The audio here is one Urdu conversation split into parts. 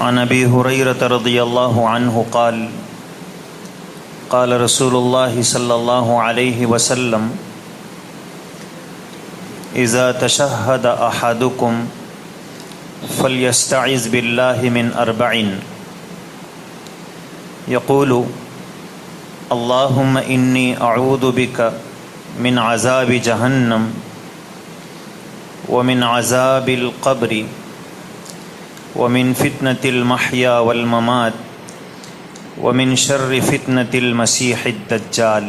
عن ابی ہریرۃ رضی اللہ عنہ قال قال رسول اللہ صلی اللہ علیہ وسلم اذا تشہد احدکم فلیستعذ باللہ من اربع یقول اللہم انی اعوذ بک من عذاب جہنم ومن عذاب القبر ومن فتنة المحیا والممات ومن شر فتنة المسیح الدجال۔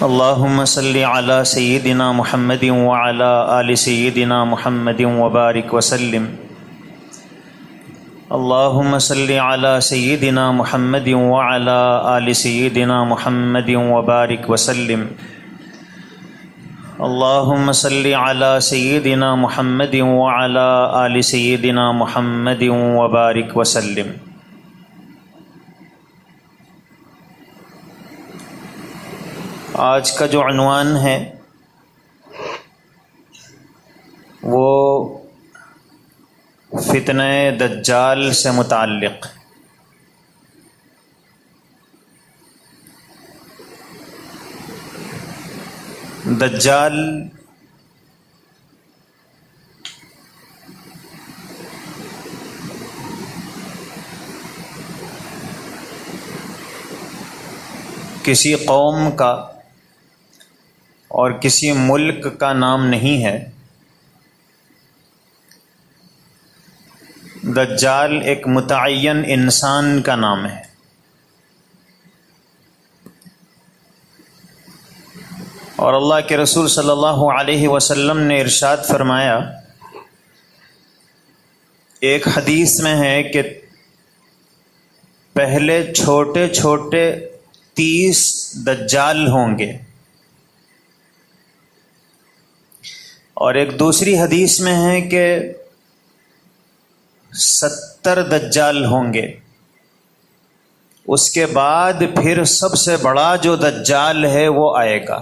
اللہم صلی علی سیدنا محمد وعلی آل سیدنا محمد وبارک وسلم۔ اللہم صلی علی سیدنا محمد وعلی آل سیدنا محمد وبارک وسلم۔ اللہم صلی علی سیدنا محمد وعلی آل سیدنا محمد وبارک وسلم۔ آج کا جو عنوان ہے وہ فتنہ دجال سے متعلق۔ دجال کسی قوم کا اور کسی ملک کا نام نہیں ہے۔ دجال ایک متعین انسان کا نام ہے۔ اور اللہ کے رسول صلی اللہ علیہ وسلم نے ارشاد فرمایا، ایک حدیث میں ہے کہ پہلے چھوٹے چھوٹے 30 دجال ہوں گے، اور ایک دوسری حدیث میں ہے کہ 70 دجال ہوں گے۔ اس کے بعد پھر سب سے بڑا جو دجال ہے وہ آئے گا۔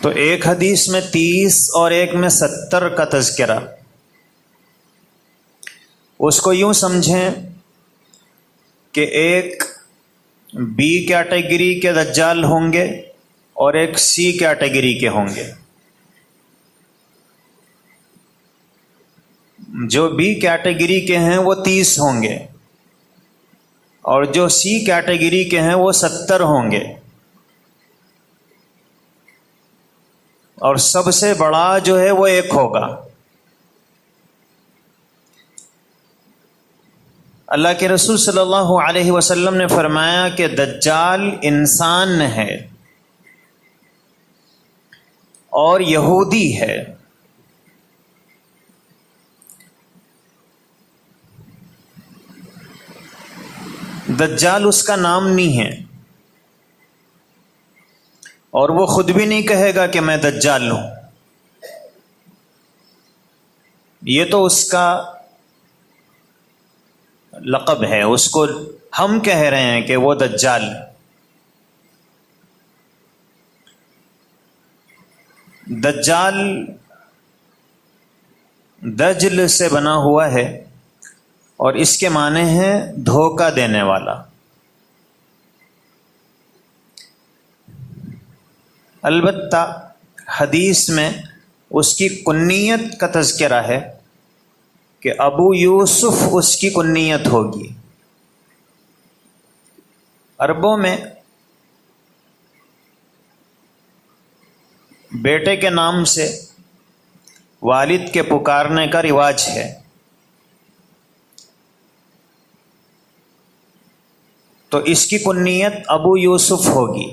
تو ایک حدیث میں 30 اور ایک میں 70 کا تذکرہ۔ اس کو یوں سمجھیں کہ ایک بی کیٹیگری کے دجال ہوں گے اور ایک سی کیٹیگری کے ہوں گے۔ جو بی کیٹیگری کے ہیں وہ 30 ہوں گے، اور جو سی کیٹیگری کے ہیں وہ 70 ہوں گے، اور سب سے بڑا جو ہے وہ ایک ہوگا۔ اللہ کے رسول صلی اللہ علیہ وسلم نے فرمایا کہ دجال انسان ہے اور یہودی ہے۔ دجال اس کا نام نہیں ہے، اور وہ خود بھی نہیں کہے گا کہ میں دجال ہوں۔ یہ تو اس کا لقب ہے، اس کو ہم کہہ رہے ہیں کہ وہ دجال۔ دجال دجل سے بنا ہوا ہے، اور اس کے معنی ہے دھوکہ دینے والا۔ البتہ حدیث میں اس کی کنیت کا تذکرہ ہے کہ ابو یوسف اس کی کنیت ہوگی۔ عربوں میں بیٹے کے نام سے والد کے پکارنے کا رواج ہے۔ تو اس کی کنیت ابو یوسف ہوگی۔